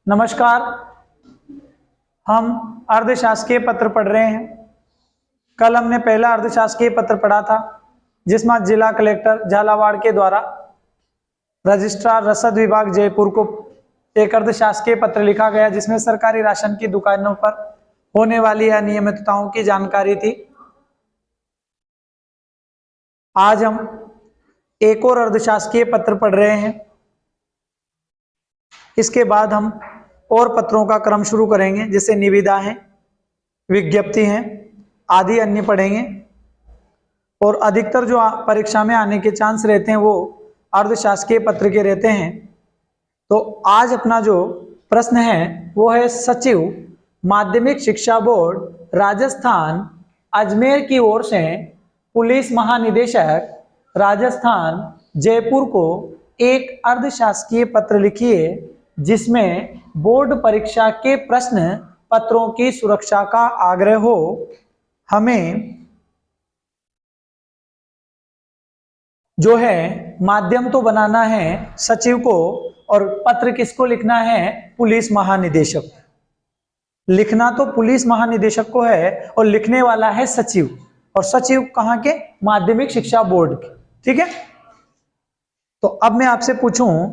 नमस्कार, हम अर्धशासकीय पत्र पढ़ रहे हैं। कल हमने पहला अर्धशासकीय पत्र पढ़ा था जिसमें जिला कलेक्टर झालावाड़ के द्वारा रजिस्ट्रार रसद विभाग जयपुर को एक अर्धशासकीय पत्र लिखा गया जिसमें सरकारी राशन की दुकानों पर होने वाली अनियमितताओं की जानकारी थी। आज हम एक और अर्धशासकीय पत्र पढ़ रहे हैं। इसके बाद हम और पत्रों का क्रम शुरू करेंगे, जैसे निविदा है, विज्ञप्ति हैं आदि अन्य पढ़ेंगे। और अधिकतर जो परीक्षा में आने के चांस रहते हैं वो अर्धशासकीय पत्र के रहते हैं। तो आज अपना जो प्रश्न है वो है, सचिव माध्यमिक शिक्षा बोर्ड राजस्थान अजमेर की ओर से पुलिस महानिदेशक राजस्थान जयपुर को एक अर्धशासकीय पत्र लिखिए जिसमें बोर्ड परीक्षा के प्रश्न पत्रों की सुरक्षा का आग्रह हो। हमें जो है माध्यम तो बनाना है सचिव को, और पत्र किसको लिखना है? पुलिस महानिदेशक। लिखना तो पुलिस महानिदेशक को है और लिखने वाला है सचिव, और सचिव कहाँ के? माध्यमिक शिक्षा बोर्ड के। ठीक है, तो अब मैं आपसे पूछूं,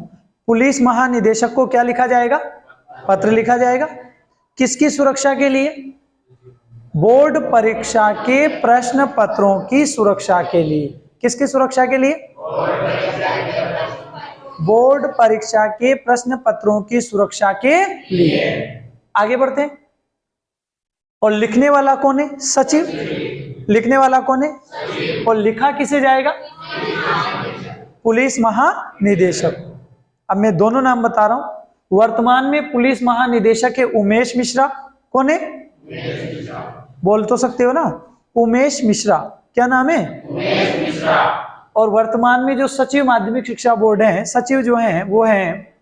पुलिस महानिदेशक को क्या लिखा जाएगा? पत्र लिखा जाएगा। किसकी सुरक्षा के लिए? बोर्ड परीक्षा के प्रश्न पत्रों की सुरक्षा के लिए। किसकी सुरक्षा के लिए? बोर्ड परीक्षा के प्रश्न पत्रों की सुरक्षा के लिए। आगे बढ़ते हैं। और लिखने वाला कौन है? सचिव। लिखने वाला कौन है? और लिखा किसे जाएगा? पुलिस महानिदेशक। अब मैं दोनों नाम बता रहा हूं। वर्तमान में पुलिस महानिदेशक है उमेश मिश्रा। कौन है? बोल तो सकते हो ना, उमेश मिश्रा। क्या नाम है? उमेश मिश्रा। और वर्तमान में जो सचिव माध्यमिक शिक्षा बोर्ड है, सचिव जो है वो है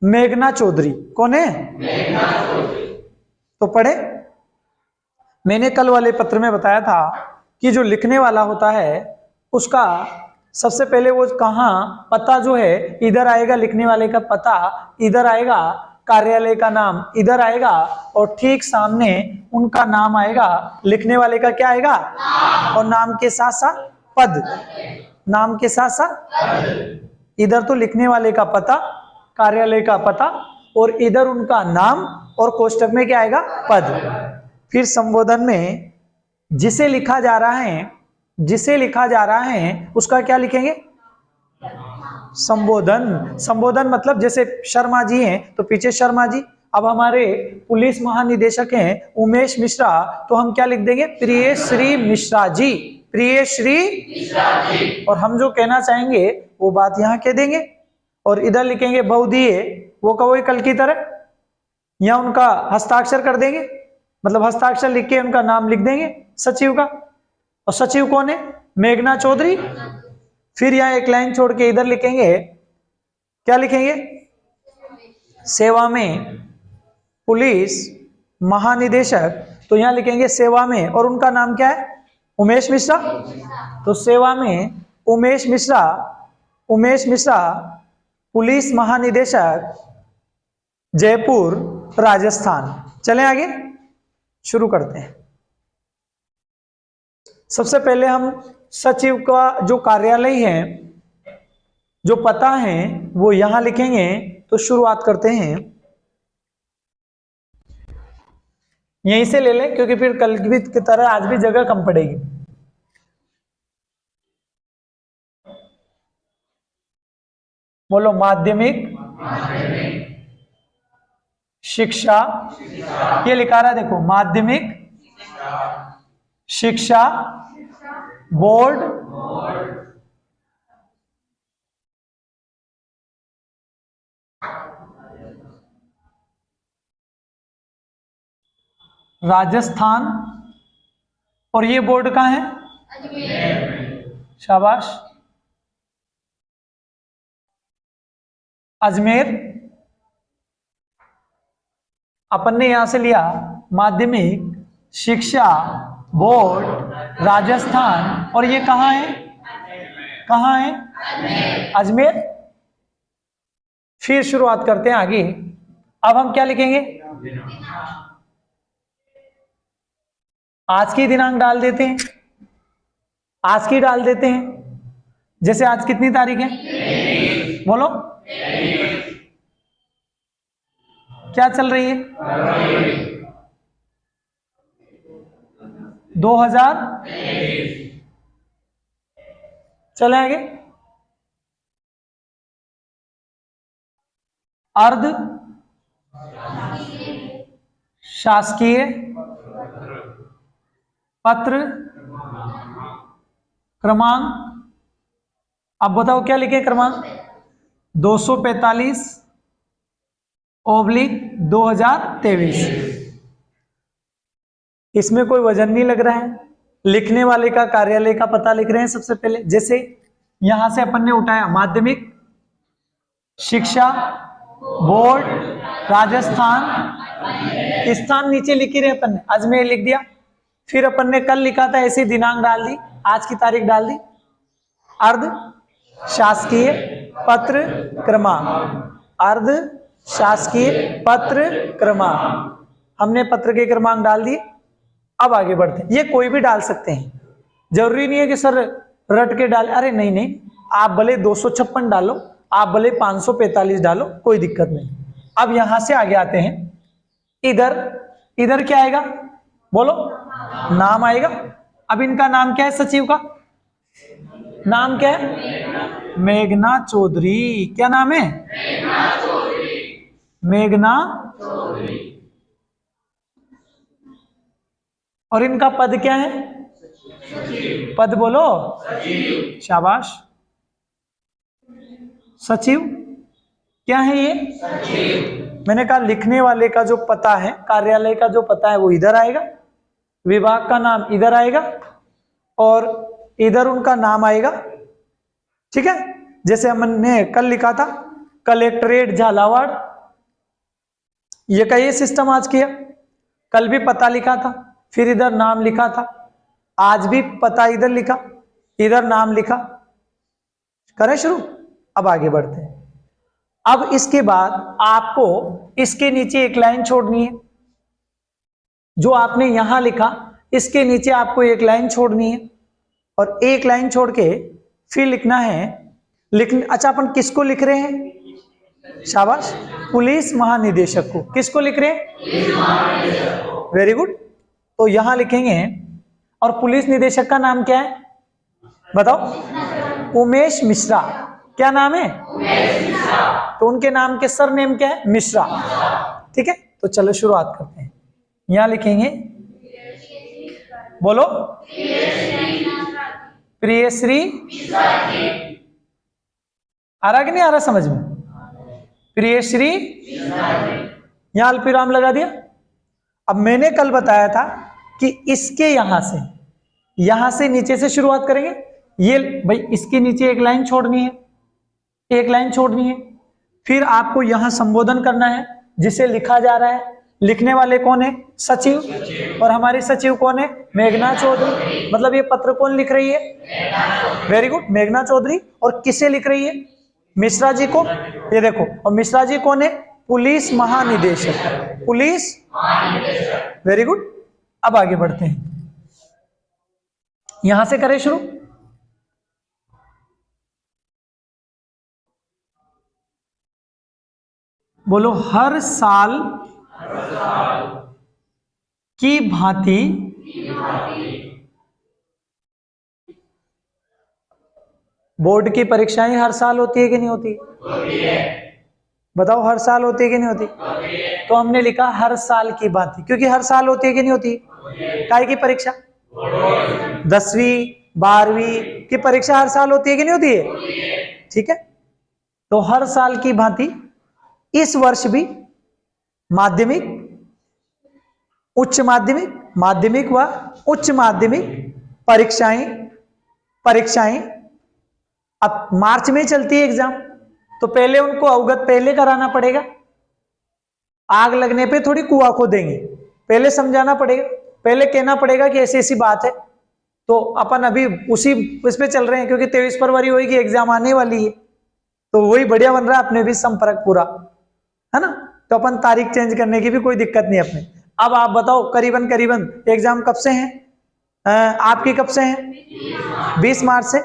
मेघना चौधरी। कौन है? मेघना चौधरी। तो पढ़े, मैंने कल वाले पत्र में बताया था कि जो लिखने वाला होता है उसका सबसे पहले वो कहाँ पता जो है इधर आएगा, लिखने वाले का पता इधर आएगा, कार्यालय का नाम इधर आएगा, और ठीक सामने उनका नाम आएगा। लिखने वाले का क्या आएगा? और नाम के साथ साथ पद। नाम के साथ साथ इधर तो लिखने वाले का पता, कार्यालय का पता, और इधर उनका नाम, और कोष्टक में क्या आएगा? पद। फिर संबोधन में जिसे लिखा जा रहा है, जिसे लिखा जा रहा है उसका क्या लिखेंगे? संबोधन। संबोधन मतलब जैसे शर्मा जी हैं तो पीछे शर्मा जी। अब हमारे पुलिस महानिदेशक हैं उमेश मिश्रा, तो हम क्या लिख देंगे? प्रिय श्री मिश्रा जी। प्रिय श्री मिश्रा जी। और हम जो कहना चाहेंगे वो बात यहाँ कह देंगे, और इधर लिखेंगे बहुधीय, वो का वही कल की तरह, या उनका हस्ताक्षर कर देंगे, मतलब हस्ताक्षर लिख के उनका नाम लिख देंगे सचिव का। और सचिव कौन है? मेघना चौधरी। फिर यहाँ एक लाइन छोड़ के इधर लिखेंगे, क्या लिखेंगे? सेवा में पुलिस महानिदेशक, तो यहाँ लिखेंगे सेवा में, और उनका नाम क्या है? उमेश मिश्रा। तो सेवा में उमेश मिश्रा, उमेश मिश्रा पुलिस महानिदेशक जयपुर राजस्थान। चलें आगे शुरू करते हैं। सबसे पहले हम सचिव का जो कार्यालय है, जो पता है, वो यहां लिखेंगे। तो शुरुआत करते हैं, यहीं से ले लें क्योंकि फिर कल की तरह आज भी जगह कम पड़ेगी। बोलो, माध्यमिक शिक्षा। ये लिखा रहा है, देखो, माध्यमिक शिक्षा बोर्ड राजस्थान। और ये बोर्ड कहाँ है? शाबाश, अजमेर। अपन ने यहां से लिया माध्यमिक शिक्षा बोर्ड राजस्थान, और ये कहाँ है? कहाँ है? अजमेर। फिर शुरुआत करते हैं आगे। अब हम क्या लिखेंगे, आज की दिनांक डाल देते हैं, आज की डाल देते हैं। जैसे आज कितनी तारीख है, बोलो क्या चल रही है, 2000। चले आगे, अर्ध शासकीय पत्र क्रमांक। अब बताओ क्या लिखे क्रमांक, 245/2023। इसमें कोई वजन नहीं लग रहा है, लिखने वाले का कार्यालय का पता लिख रहे हैं सबसे पहले। जैसे यहां से अपन ने उठाया माध्यमिक शिक्षा बोर्ड राजस्थान, स्थान नीचे लिख ही रहे अपन ने, अजमेर लिख दिया। फिर अपन ने कल लिखा था ऐसी दिनांक डाल दी, आज की तारीख डाल दी। अर्ध शासकीय पत्र क्रमांक, अर्ध शासकीय पत्र क्रमांक, हमने पत्र के क्रमांक डाल दिए। अब आगे बढ़ते हैं, ये कोई भी डाल सकते हैं, जरूरी नहीं है कि सर रट के डाल, अरे नहीं नहीं, आप भले 256 डालो, आप भले 545 डालो, कोई दिक्कत नहीं। अब यहां से आगे आते हैं, इधर इधर क्या आएगा, बोलो नाम आएगा। अब इनका नाम क्या है, सचिव का नाम क्या है, मेघना चौधरी। क्या नाम है, मेघना चौधरी। और इनका पद क्या है, पद बोलो, सचिव। शाबाश, सचिव क्या है ये, सचिव। मैंने कहा लिखने वाले का जो पता है, कार्यालय का जो पता है वो इधर आएगा, विभाग का नाम इधर आएगा और इधर उनका नाम आएगा। ठीक है, जैसे हमने कल लिखा था कलेक्ट्रेट झालावाड़, ये का ये सिस्टम आज किया। कल भी पता लिखा था, फिर इधर नाम लिखा था, आज भी पता इधर लिखा, इधर नाम लिखा। करें शुरू, अब आगे बढ़ते हैं। अब इसके बाद आपको इसके नीचे एक लाइन छोड़नी है, जो आपने यहां लिखा इसके नीचे आपको एक लाइन छोड़नी है, और एक लाइन छोड़ के फिर लिखना है। अच्छा, अपन किसको लिख रहे हैं, शाबाश, पुलिस महानिदेशक को। किसको लिख रहे हैं, वेरी गुड। तो यहां लिखेंगे, और पुलिस निदेशक का नाम क्या है बताओ, उमेश मिश्रा। क्या नाम है, उमेश मिश्रा। तो उनके नाम के सरनेम क्या है, मिश्रा। ठीक है, तो चलो शुरुआत करते हैं। यहां लिखेंगे, बोलो, प्रियश्री। आ रहा कि नहीं आ रहा समझ में, प्रियश्री, यहां अल्पविराम लगा दिया। अब मैंने कल बताया था कि इसके यहां से नीचे से शुरुआत करेंगे। ये भाई इसके नीचे एक लाइन छोड़नी है, एक लाइन छोड़नी है, फिर आपको यहां संबोधन करना है जिसे लिखा जा रहा है। लिखने वाले कौन है, सचिव, और हमारी सचिव कौन है, मेघना चौधरी। मतलब ये पत्र कौन लिख रही है, वेरी गुड, मेघना चौधरी। और किसे लिख रही है, मिश्रा जी को। ये देखो, और मिश्रा जी कौन है, पुलिस महानिदेशक, पुलिस महानिदेशक, वेरी गुड। अब आगे बढ़ते हैं, यहां से करें शुरू। बोलो, हर साल की भांति बोर्ड की परीक्षाएं हर साल होती है कि नहीं होती, बताओ हर साल होती है कि नहीं होती। तो हमने लिखा हर साल की भांति, क्योंकि हर साल होती है कि नहीं होती, काय की परीक्षा, 10वीं 12वीं की परीक्षा हर साल होती है कि नहीं होती है। ठीक है, तो हर साल की भांति इस वर्ष भी माध्यमिक, उच्च माध्यमिक, माध्यमिक व उच्च माध्यमिक परीक्षाएं अब मार्च में चलती है एग्जाम, तो पहले उनको अवगत पहले कराना पड़ेगा। आग लगने पे थोड़ी कुआं खोदेंगे, पहले समझाना पड़ेगा, पहले कहना पड़ेगा कि ऐसी ऐसी बात है। तो अपन अभी उसी इस पे चल रहे हैं, क्योंकि 23 फरवरी होगी, एग्जाम आने वाली है। तो वही बढ़िया बन रहा है, अपने भी संपर्क पूरा, है ना। तो अपन तारीख चेंज करने की भी कोई दिक्कत नहीं अपने। अब आप बताओ करीबन करीबन एग्जाम कब से हैं? आपकी कब से हैं? 20 मार्च से।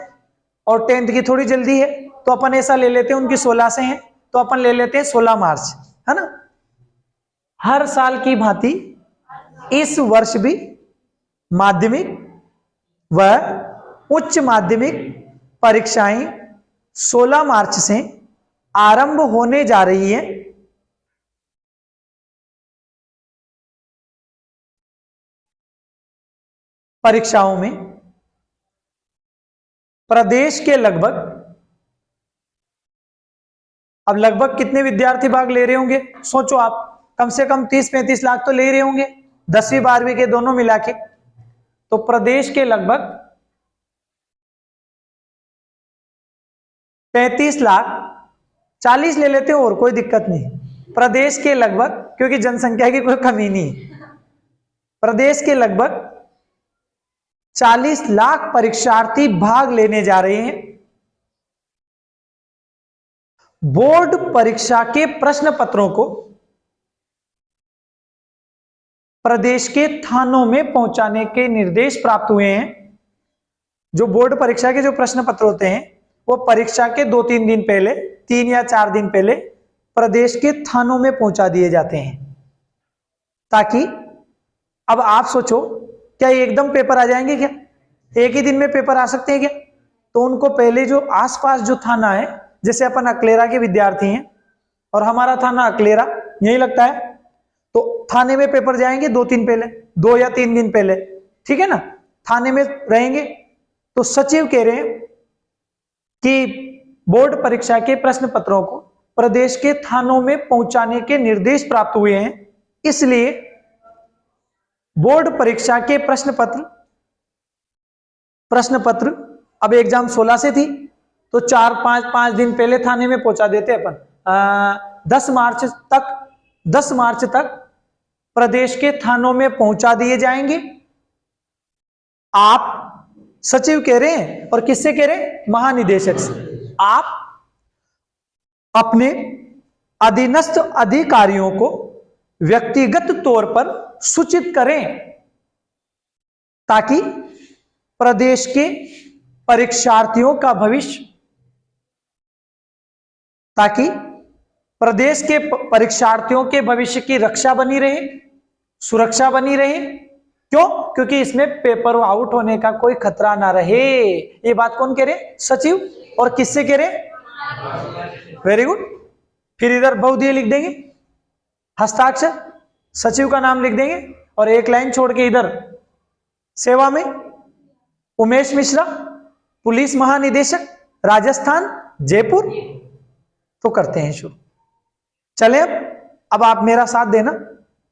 और 10th की थोड़ी जल्दी है, तो अपन ऐसा ले लेते हैं उनकी 16 से हैं, तो अपन ले लेते हैं 16 मार्च, है ना। हर साल की भांति इस वर्ष भी माध्यमिक व उच्च माध्यमिक परीक्षाएं 16 मार्च से आरंभ होने जा रही है। परीक्षाओं में प्रदेश के लगभग, अब लगभग कितने विद्यार्थी भाग ले रहे होंगे सोचो आप, कम से कम 30-35 लाख तो ले रहे होंगे 10वीं 12वीं के दोनों मिला के। तो प्रदेश के लगभग 35 लाख, 40 ले लेते हो और कोई दिक्कत नहीं। प्रदेश के लगभग, क्योंकि जनसंख्या की कोई कमी नहीं, प्रदेश के लगभग 40 लाख परीक्षार्थी भाग लेने जा रहे हैं। बोर्ड परीक्षा के प्रश्न पत्रों को प्रदेश के थानों में पहुंचाने के निर्देश प्राप्त हुए हैं। जो बोर्ड परीक्षा के जो प्रश्न पत्र होते हैं वो परीक्षा के 2-3 दिन पहले, 3 या 4 दिन पहले प्रदेश के थानों में पहुंचा दिए जाते हैं, ताकि, अब आप सोचो क्या एकदम पेपर आ जाएंगे क्या? एक ही दिन में पेपर आ सकते हैं क्या? तो उनको पहले जो आसपास जो थाना है, जैसे अपन अकलेरा के विद्यार्थी हैं और हमारा थाना अकलेरा यही लगता है, तो थाने में पेपर जाएंगे 2-3 पहले, 2 या 3 दिन पहले, ठीक है ना, थाने में रहेंगे। तो सचिव कह रहे हैं कि बोर्ड परीक्षा के प्रश्न पत्रों को प्रदेश के थानों में पहुंचाने के निर्देश प्राप्त हुए हैं, इसलिए बोर्ड परीक्षा के प्रश्न पत्र अब एग्जाम 16 से थी, तो 4-5 दिन पहले थाने में पहुंचा देते अपन। 10 मार्च तक प्रदेश के थानों में पहुंचा दिए जाएंगे। आप सचिव कह रहे हैं, और किससे कह रहे हैं? महानिदेशक से। आप अपने अधीनस्थ अधिकारियों को व्यक्तिगत तौर पर सूचित करें, ताकि प्रदेश के परीक्षार्थियों का भविष्य, ताकि प्रदेश के परीक्षार्थियों के भविष्य की रक्षा बनी रहे, सुरक्षा बनी रहे। क्यों? क्योंकि इसमें पेपर आउट होने का कोई खतरा ना रहे। ये बात कौन कह रहे? सचिव। और किससे कह रहे? Very good. फिर इधर बहुधीय लिख देंगे, हस्ताक्षर, सचिव का नाम लिख देंगे, और एक लाइन छोड़ के इधर सेवा में उमेश मिश्रा, पुलिस महानिदेशक, राजस्थान, जयपुर। तो करते हैं शुरू। चले अब आप मेरा साथ देना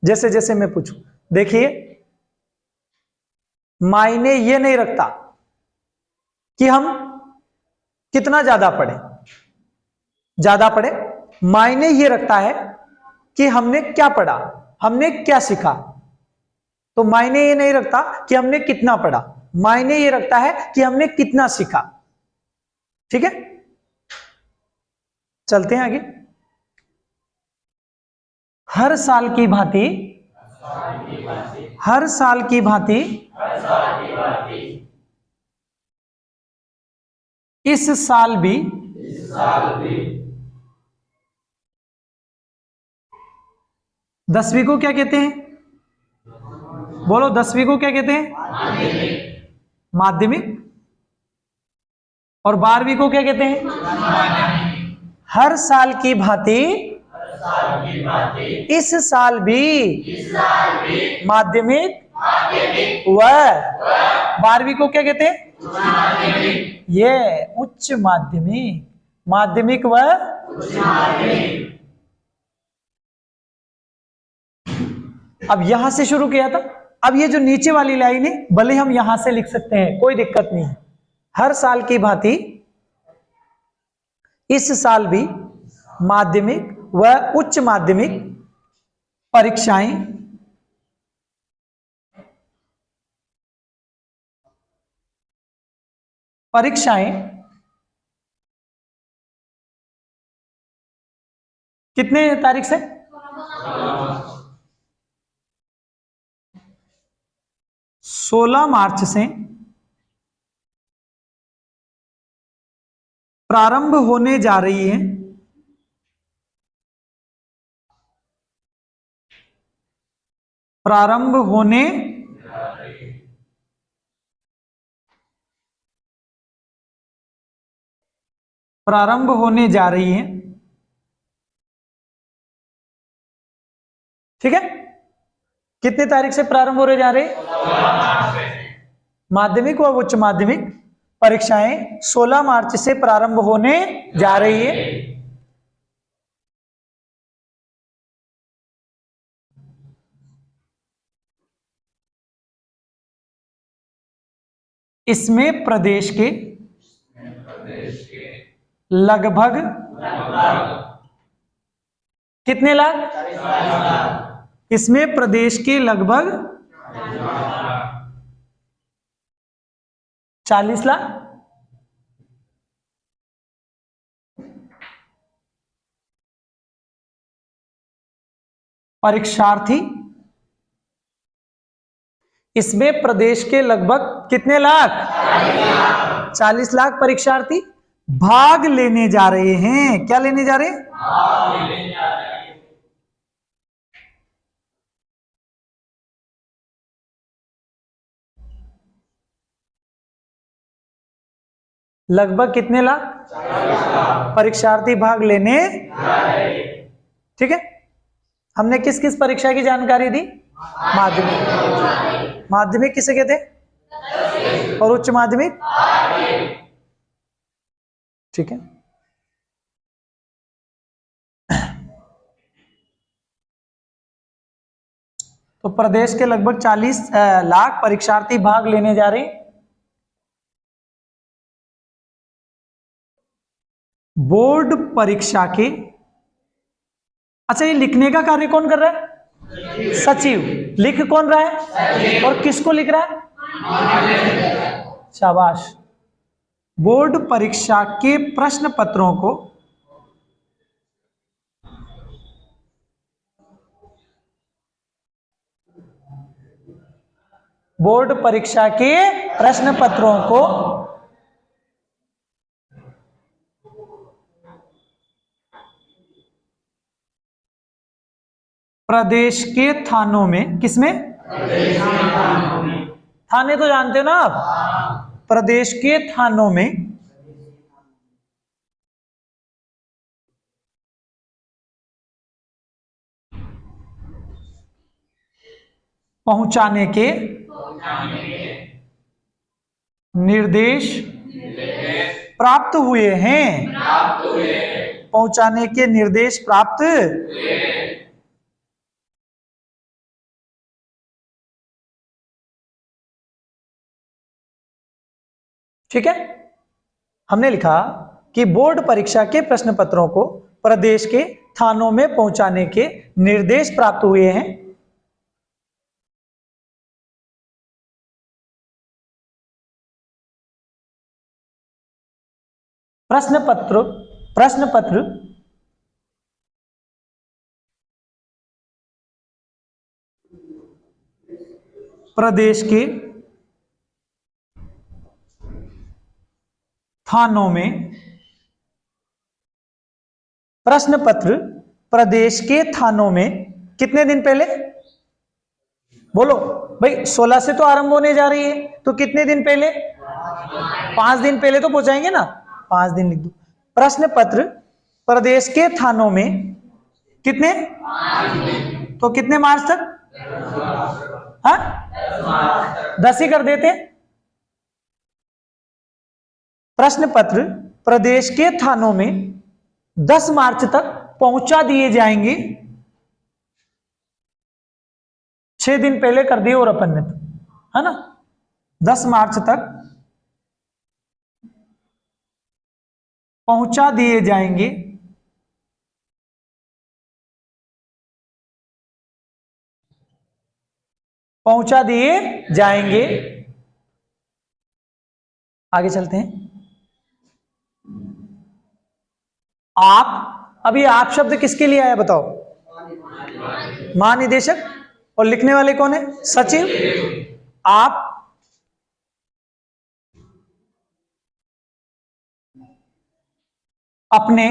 जैसे जैसे मैं पूछूं। देखिए, मायने ये नहीं रखता कि हम कितना ज्यादा पढ़े, मायने ये रखता है कि हमने क्या पढ़ा, हमने क्या सीखा। तो मायने ये नहीं रखता कि हमने कितना पढ़ा, मायने ये रखता है कि हमने कितना सीखा। ठीक है, चलते हैं आगे। हर साल की भांति इस साल भी 10वीं को क्या कहते हैं? बोलो, 10वीं को क्या कहते हैं? माध्यमिक। और 12वीं को क्या कहते हैं? हर साल की भांति इस साल भी माध्यमिक व 12वीं को क्या कहते हैं? ये उच्च माध्यमिक, माध्यमिक व अब यहां से शुरू किया था। अब ये जो नीचे वाली लाइन है, भले हम यहां से लिख सकते हैं, कोई दिक्कत नहीं है। हर साल की भांति इस साल भी माध्यमिक व उच्च माध्यमिक परीक्षाएं कितने तारीख से? 16 मार्च से प्रारंभ होने जा रही है प्रारंभ होने जा रही है। ठीक है, कितने तारीख से प्रारंभ होने जा रहे? माध्यमिक व उच्च माध्यमिक परीक्षाएं 16 मार्च से प्रारंभ होने जा रही है। इसमें प्रदेश के लगभग कितने लाख? इसमें प्रदेश के लगभग 40 लाख परीक्षार्थी, इसमें प्रदेश के लगभग कितने लाख? 40 लाख परीक्षार्थी भाग लेने जा रहे हैं। क्या लेने जा रहे हैं? भाग लेने जा रहे हैं। लगभग कितने लाख परीक्षार्थी भाग लेने जा रहे हैं। ठीक है, हमने किस किस परीक्षा की जानकारी दी? माध्यमिक। माध्यमिक किसे कहते हैं? और उच्च माध्यमिक? ठीक है, तो प्रदेश के लगभग 40 लाख परीक्षार्थी भाग लेने जा रहे हैं। बोर्ड परीक्षा के, अच्छा ये लिखने का कार्य कौन कर रहा है? सचिव। लिख कौन रहा है और किसको लिख रहा है? शाबाश। बोर्ड परीक्षा के प्रश्न पत्रों को प्रदेश के थानों में, किसमें? थाने तो जानते हो ना आप? प्रदेश के थानों में पहुंचाने के निर्देश प्राप्त हुए हैं। पहुंचाने के निर्देश प्राप्त ठीक है, हमने लिखा कि बोर्ड परीक्षा के प्रश्न पत्रों को प्रदेश के थानों में पहुंचाने के निर्देश प्राप्त हुए हैं। प्रश्न पत्र प्रदेश के थानों में, प्रश्न पत्र प्रदेश के थानों में कितने दिन पहले? बोलो भाई, 16 से तो आरंभ होने जा रही है, तो कितने दिन पहले? 5 दिन पहले तो पहुंचाएंगे ना, 5 दिन लिख दो। प्रश्न पत्र प्रदेश के थानों में कितने? तो कितने मार्च तक? हाँ, 10 ही कर देते। प्रश्न पत्र प्रदेश के थानों में 10 मार्च तक पहुंचा दिए जाएंगे। 6 दिन पहले कर दिए और अपन ने, है ना? 10 मार्च तक पहुंचा दिए जाएंगे। पहुंचा दिए जाएंगे। आगे चलते हैं। आप अब ये आप शब्द किसके लिए आया बताओ? महानिदेशक। और लिखने वाले कौन है? सचिव। आप अपने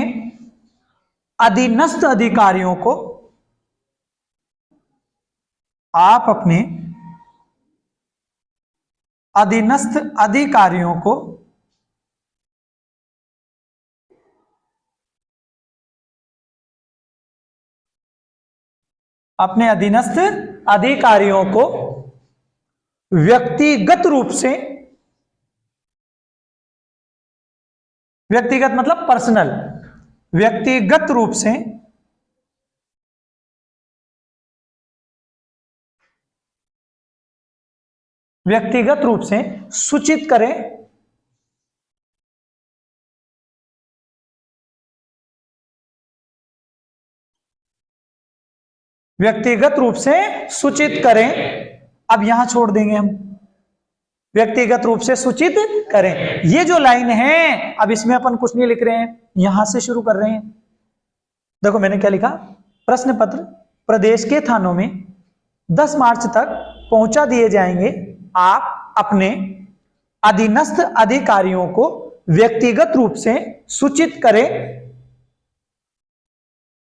अधीनस्थ अधिकारियों को, आप अपने अधीनस्थ अधिकारियों को अपने अधीनस्थ अधिकारियों को व्यक्तिगत रूप से, व्यक्तिगत मतलब पर्सनल, व्यक्तिगत रूप से सूचित करें व्यक्तिगत रूप से सूचित करें। अब यहां छोड़ देंगे हम, व्यक्तिगत रूप से सूचित करें। ये जो लाइन है अब इसमें अपन कुछ नहीं लिख रहे हैं, यहां से शुरू कर रहे हैं। देखो मैंने क्या लिखा, प्रश्न पत्र प्रदेश के थानों में 10 मार्च तक पहुंचा दिए जाएंगे। आप अपने अधीनस्थ अधिकारियों को व्यक्तिगत रूप से सूचित करें।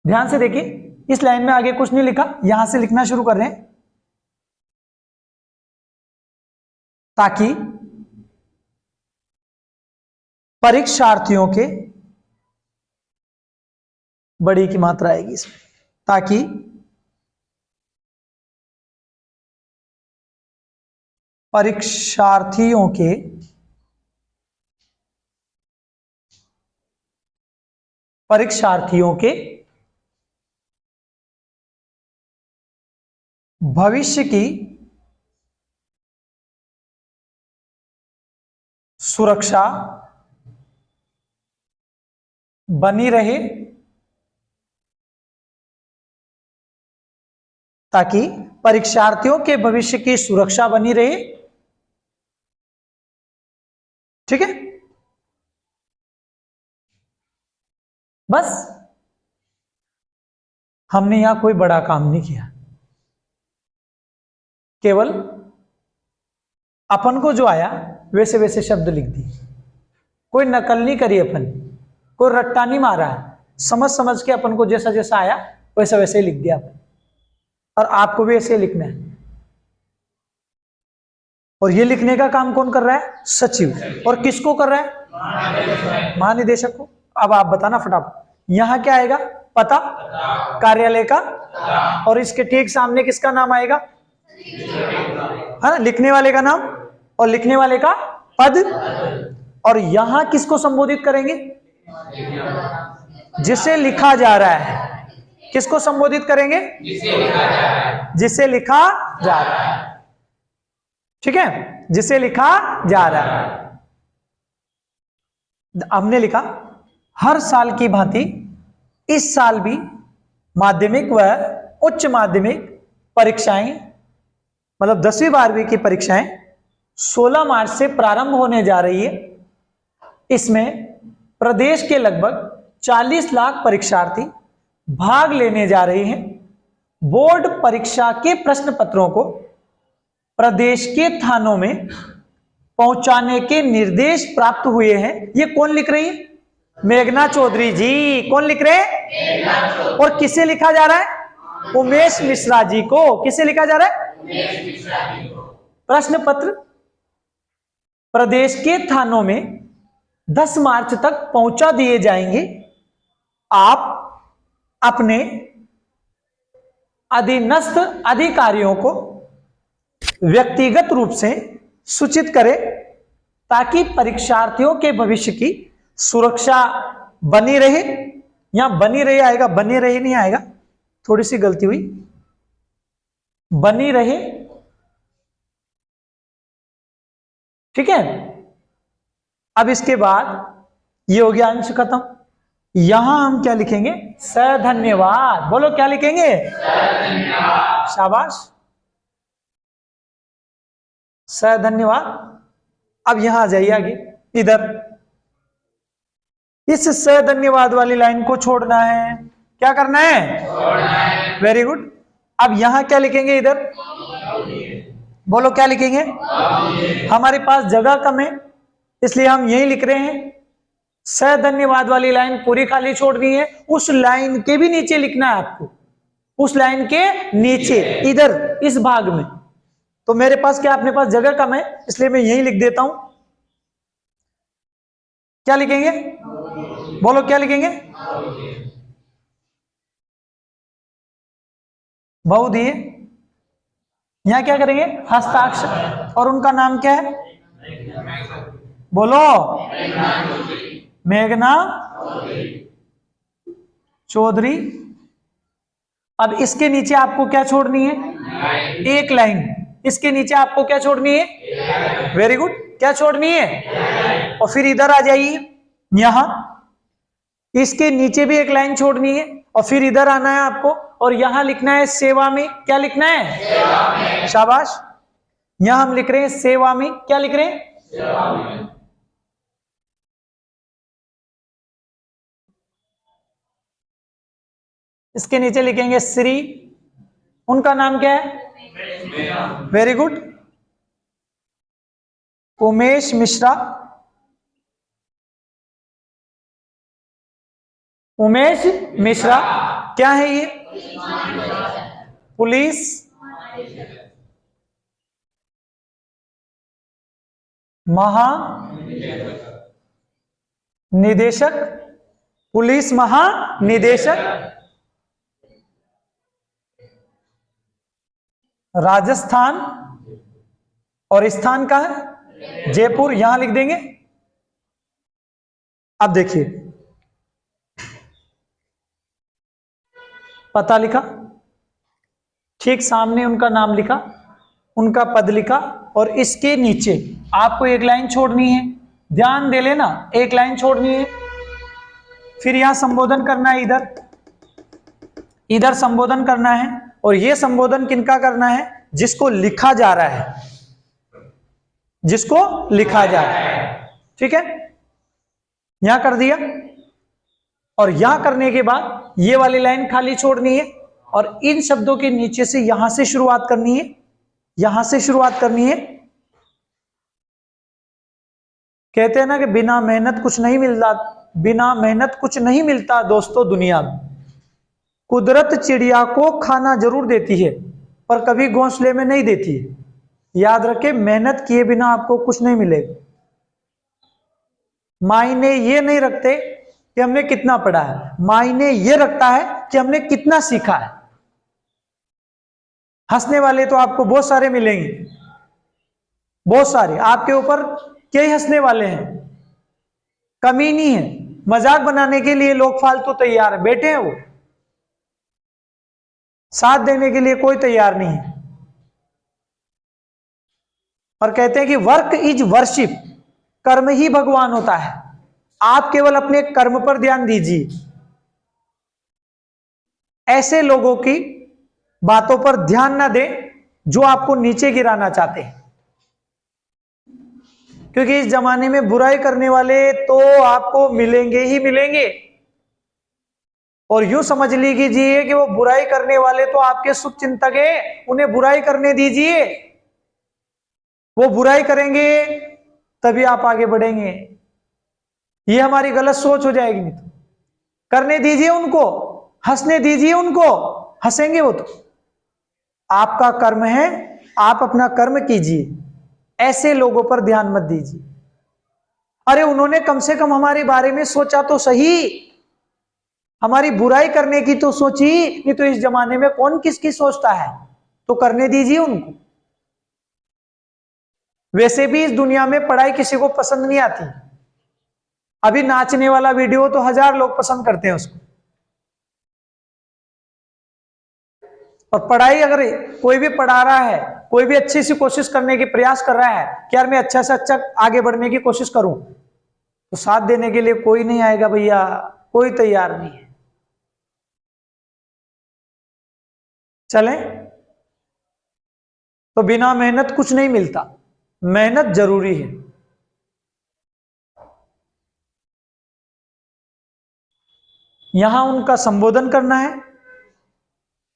ध्यान से देखिए, इस लाइन में आगे कुछ नहीं लिखा, यहां से लिखना शुरू कर रहे हैं, ताकि परीक्षार्थियों के, बड़ी की मात्रा आएगी इसमें, ताकि परीक्षार्थियों के भविष्य की सुरक्षा बनी रहे, ताकि परीक्षार्थियों के भविष्य की सुरक्षा बनी रहे। ठीक है, बस हमने यहां कोई बड़ा काम नहीं किया, केवल अपन को जो आया वैसे वैसे शब्द लिख दिए, कोई नकल नहीं करी अपन, कोई रट्टा नहीं मारा, समझ समझ के अपन को जैसा जैसा आया वैसा वैसे लिख दिया अपन। और आपको भी ऐसे लिखना है। और ये लिखने का काम कौन कर रहा है? सचिव। और किसको कर रहा है? महानिदेशक को। अब आप बताना फटाफट, यहां क्या आएगा? पता, कार्यालय का, और इसके ठीक सामने किसका नाम आएगा? है ना, लिखने वाले का नाम और लिखने वाले का पद। और यहां किसको संबोधित करेंगे? जिसे लिखा जा रहा है। किसको संबोधित करेंगे? जिसे लिखा जा रहा है। ठीक है, जिसे लिखा जा रहा है। हमने लिखा हर साल की भांति इस साल भी माध्यमिक व उच्च माध्यमिक परीक्षाएं, मतलब 10वीं 12वीं की परीक्षाएं 16 मार्च से प्रारंभ होने जा रही है। इसमें प्रदेश के लगभग 40 लाख परीक्षार्थी भाग लेने जा रहे हैं। बोर्ड परीक्षा के प्रश्न पत्रों को प्रदेश के थानों में पहुंचाने के निर्देश प्राप्त हुए हैं। ये कौन लिख रही है? मेघना चौधरी जी। कौन लिख रहे हैं? और किसे लिखा जा रहा है? उमेश मिश्रा जी को। किसे लिखा जा रहा है? उमेश मिश्रा जी को। प्रश्न पत्र प्रदेश के थानों में 10 मार्च तक पहुंचा दिए जाएंगे। आप अपने अधीनस्थ अधिकारियों को व्यक्तिगत रूप से सूचित करें, ताकि परीक्षार्थियों के भविष्य की सुरक्षा बनी रहे। यहां बनी रहे आएगा, बने रहे नहीं आएगा, थोड़ी सी गलती हुई, बनी रहे। ठीक है, अब इसके बाद ये हो गया अंश खत्म। यहां हम क्या लिखेंगे? सधन्यवाद। बोलो क्या लिखेंगे? सधन्यवाद। शाबाश, सधन्यवाद। अब यहां आ जाइए आगे, इधर इस स धन्यवाद वाली लाइन को छोड़ना है। क्या करना है? Very good. अब यहां क्या लिखेंगे? इधर बोलो क्या लिखेंगे? हमारे पास जगह कम है इसलिए हम यही लिख रहे हैं। स धन्यवाद वाली लाइन पूरी खाली छोड़नी है। उस लाइन के भी नीचे लिखना है आपको, उस लाइन के नीचे इधर इस भाग में। तो मेरे पास क्या, अपने पास जगह कम है इसलिए मैं यही लिख देता हूं। क्या लिखेंगे? बोलो क्या लिखेंगे? बहुधीय। यहां क्या करेंगे? हस्ताक्षर। और उनका नाम क्या है? बोलो। मेघना चौधरी। अब इसके नीचे आपको क्या छोड़नी है? एक लाइन। इसके नीचे आपको क्या छोड़नी है? Very good. क्या छोड़नी है? और फिर इधर आ जाइए, यहां इसके नीचे भी एक लाइन छोड़नी है और फिर इधर आना है आपको और यहां लिखना है सेवा में। क्या लिखना है? सेवा में। शाबाश। यहां हम लिख रहे हैं सेवा में। क्या लिख रहे हैं? सेवा में। इसके नीचे लिखेंगे श्री। उनका नाम क्या है? Very good. उमेश मिश्रा। उमेश मिश्रा क्या है ये? पुलिस महानिदेशक। पुलिस महानिदेशक राजस्थान। और स्थान का है जयपुर। यहां लिख देंगे। अब देखिए, पता लिखा, ठीक सामने उनका नाम लिखा, उनका पद लिखा और इसके नीचे आपको एक लाइन छोड़नी है। ध्यान दे लेना, एक लाइन छोड़नी है। फिर यहां संबोधन करना है, इधर संबोधन करना है। और यह संबोधन किनका करना है? जिसको लिखा जा रहा है, जिसको लिखा जा रहा है। ठीक है, यहां कर दिया। और यहां करने के बाद ये वाली लाइन खाली छोड़नी है और इन शब्दों के नीचे से यहां से शुरुआत करनी है, यहां से शुरुआत करनी है। कहते हैं ना कि बिना मेहनत कुछ नहीं मिलता, बिना मेहनत कुछ नहीं मिलता दोस्तों दुनिया में। कुदरत चिड़िया को खाना जरूर देती है पर कभी घोंसले में नहीं देती है। याद रखें, मेहनत किए बिना आपको कुछ नहीं मिलेगा। मायने ये नहीं रखते कि हमने कितना पढ़ा है, मायने ये रखता है कि हमने कितना सीखा है। हंसने वाले तो आपको बहुत सारे मिलेंगे, बहुत सारे आपके ऊपर क्या ही हंसने वाले हैं, कमी नहीं है। मजाक बनाने के लिए लोग फालतू तैयार है, बैठे हैं वो, साथ देने के लिए कोई तैयार नहीं है। और कहते हैं कि वर्क इज वर्शिप, कर्म ही भगवान होता है। आप केवल अपने कर्म पर ध्यान दीजिए, ऐसे लोगों की बातों पर ध्यान ना दें जो आपको नीचे गिराना चाहते हैं। क्योंकि इस जमाने में बुराई करने वाले तो आपको मिलेंगे ही मिलेंगे। और यूं समझ लीजिए कि वो बुराई करने वाले तो आपके शुभ चिंतक है, उन्हें बुराई करने दीजिए। वो बुराई करेंगे तभी आप आगे बढ़ेंगे। ये हमारी गलत सोच हो जाएगी। नहीं तो करने दीजिए उनको, हंसने दीजिए उनको, हंसेंगे वो तो। आपका कर्म है, आप अपना कर्म कीजिए, ऐसे लोगों पर ध्यान मत दीजिए। अरे उन्होंने कम से कम हमारे बारे में सोचा तो सही, हमारी बुराई करने की तो सोची। नहीं तो इस जमाने में कौन किसकी सोचता है, तो करने दीजिए उनको। वैसे भी इस दुनिया में पढ़ाई किसी को पसंद नहीं आती। अभी नाचने वाला वीडियो तो 1000 लोग पसंद करते हैं उसको। और पढ़ाई अगर कोई भी पढ़ा रहा है, कोई भी अच्छी सी कोशिश करने की प्रयास कर रहा है कि यार मैं अच्छा से अच्छा आगे बढ़ने की कोशिश करूं, तो साथ देने के लिए कोई नहीं आएगा भैया, कोई तैयार नहीं है। चलें, तो बिना मेहनत कुछ नहीं मिलता, मेहनत जरूरी है। यहां उनका संबोधन करना है।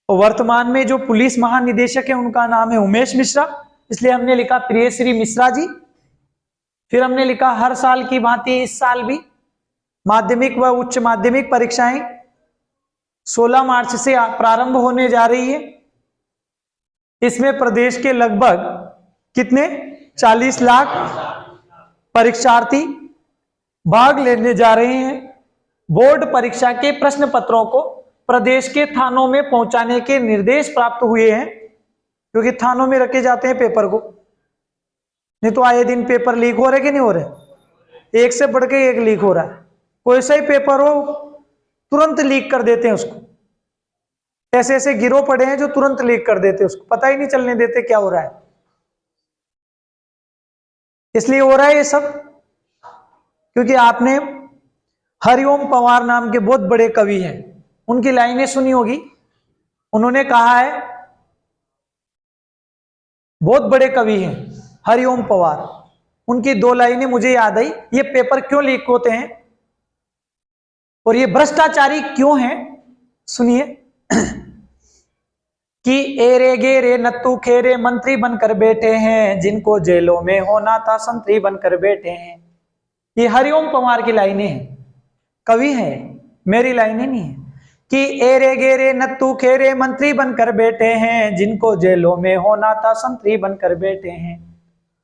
और वर्तमान में जो पुलिस महानिदेशक है उनका नाम है उमेश मिश्रा, इसलिए हमने लिखा प्रिय श्री मिश्रा जी। फिर हमने लिखा हर साल की भांति इस साल भी माध्यमिक व उच्च माध्यमिक परीक्षाएं 16 मार्च से प्रारंभ होने जा रही है। इसमें प्रदेश के लगभग कितने 40 लाख परीक्षार्थी भाग लेने जा रहे हैं। बोर्ड परीक्षा के प्रश्न पत्रों को प्रदेश के थानों में पहुंचाने के निर्देश प्राप्त हुए हैं, क्योंकि थानों में रखे जाते हैं पेपर को, नहीं तो आए दिन पेपर लीक हो रहे कि नहीं हो रहे, एक से बढ़ के एक लीक हो रहा है। कोई सा ही पेपर हो तुरंत लीक कर देते हैं उसको। ऐसे ऐसे गिरोह पड़े हैं जो तुरंत लीक कर देते हैं उसको, पता ही नहीं चलने देते क्या हो रहा है। इसलिए हो रहा है ये सब क्योंकि आपने हरिओम पंवार नाम के बहुत बड़े कवि हैं, उनकी लाइनें सुनी होगी। उन्होंने कहा है, बहुत बड़े कवि हैं हरिओम पंवार, उनकी 2 लाइनें मुझे याद आई। ये पेपर क्यों लीक होते हैं और ये भ्रष्टाचारी क्यों हैं, सुनिए। कि एरे गेरे नत्तू खेरे मंत्री बनकर बैठे हैं, जिनको जेलों में होना था संतरी बनकर बैठे हैं। ये हरिओम पंवार की लाइनें हैं, कवि हैं, मेरी लाइनें नहीं है। कि एरे गेरे नत्तू खेरे मंत्री बनकर बैठे हैं, जिनको जेलों में होना था संतरी बनकर बैठे हैं।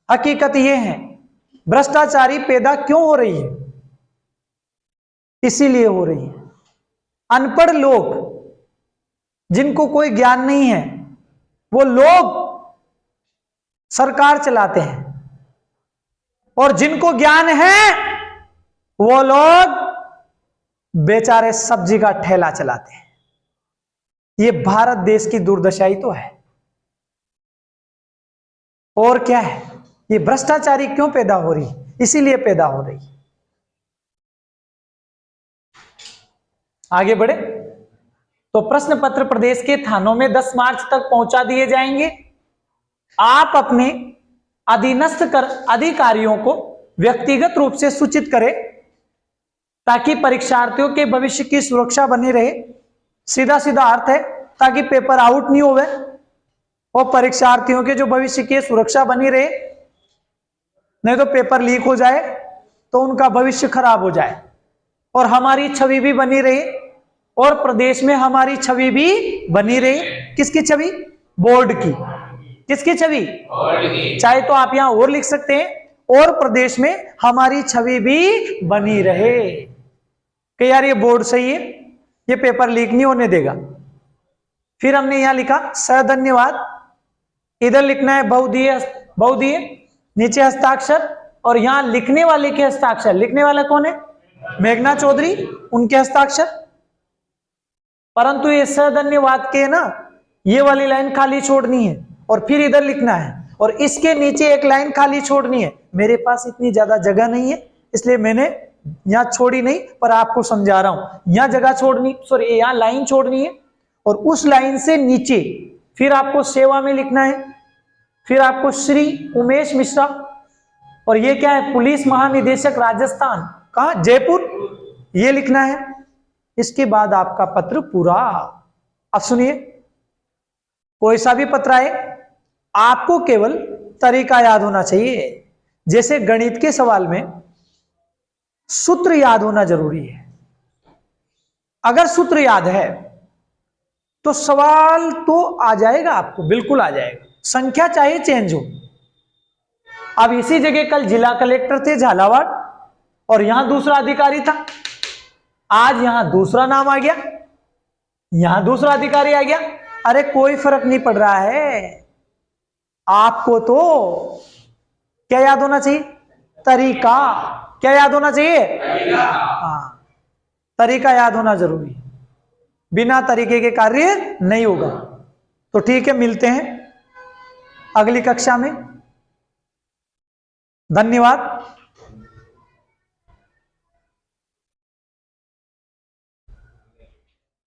हकीकत ये है भ्रष्टाचारी पैदा क्यों हो रही है, इसीलिए हो रही है। अनपढ़ लोग जिनको कोई ज्ञान नहीं है, वो लोग सरकार चलाते हैं, और जिनको ज्ञान है वो लोग बेचारे सब्जी का ठेला चलाते हैं। ये भारत देश की दुर्दशा ही तो है, और क्या है। ये भ्रष्टाचारी क्यों पैदा हो रही, इसीलिए पैदा हो रही। आगे बढ़े तो प्रश्न पत्र प्रदेश के थानों में 10 मार्च तक पहुंचा दिए जाएंगे। आप अपने अधीनस्थ कर अधिकारियों को व्यक्तिगत रूप से सूचित करें ताकि परीक्षार्थियों के भविष्य की सुरक्षा बनी रहे। सीधा सीधा अर्थ है ताकि पेपर आउट नहीं होवे और परीक्षार्थियों के जो भविष्य की सुरक्षा बनी रहे, नहीं तो पेपर लीक हो जाए तो उनका भविष्य खराब हो जाए और हमारी छवि भी बनी रहे, और प्रदेश में हमारी छवि भी बनी रहे। किसकी छवि? बोर्ड की। किसकी छवि? बोर्ड की। चाहे तो आप यहां और लिख सकते हैं, और प्रदेश में हमारी छवि भी बनी रहे कि यार ये बोर्ड सही है, ये पेपर लीक नहीं होने देगा। फिर हमने यहां लिखा सधन्यवाद, इधर लिखना है बहुदीय, नीचे हस्ताक्षर, और यहां लिखने वाले के हस्ताक्षर। लिखने वाला कौन है? मेघना चौधरी, उनके हस्ताक्षर। परंतु ये सधन्यवाद के ना ये वाली लाइन खाली छोड़नी है और फिर इधर लिखना है, और इसके नीचे एक लाइन खाली छोड़नी है। मेरे पास इतनी ज्यादा जगह नहीं है, इसलिए मैंने यहां छोड़ी नहीं, पर आपको समझा रहा हूं। यहां जगह छोड़नी, सॉरी यहां लाइन छोड़नी है, और उस लाइन से नीचे फिर आपको सेवा में लिखना है। फिर आपको श्री उमेश मिश्रा, और ये क्या है? पुलिस महानिदेशक राजस्थान, कहां? जयपुर, ये लिखना है। इसके बाद आपका पत्र पूरा। अब सुनिए, कोई सा भी पत्र आए आपको केवल तरीका याद होना चाहिए। जैसे गणित के सवाल में सूत्र याद होना जरूरी है। अगर सूत्र याद है तो सवाल तो आ जाएगा, आपको बिल्कुल आ जाएगा, संख्या चाहे चेंज हो। अब इसी जगह कल जिला कलेक्टर थे झालावाड़, और यहां दूसरा अधिकारी था। आज यहां दूसरा नाम आ गया, यहां दूसरा अधिकारी आ गया। अरे कोई फर्क नहीं पड़ रहा है, आपको तो क्या याद होना चाहिए? तरीका। क्या याद होना चाहिए? तरीका। हाँ, तरीका याद होना जरूरी है, बिना तरीके के कार्य नहीं होगा। तो ठीक है, मिलते हैं अगली कक्षा में। धन्यवाद।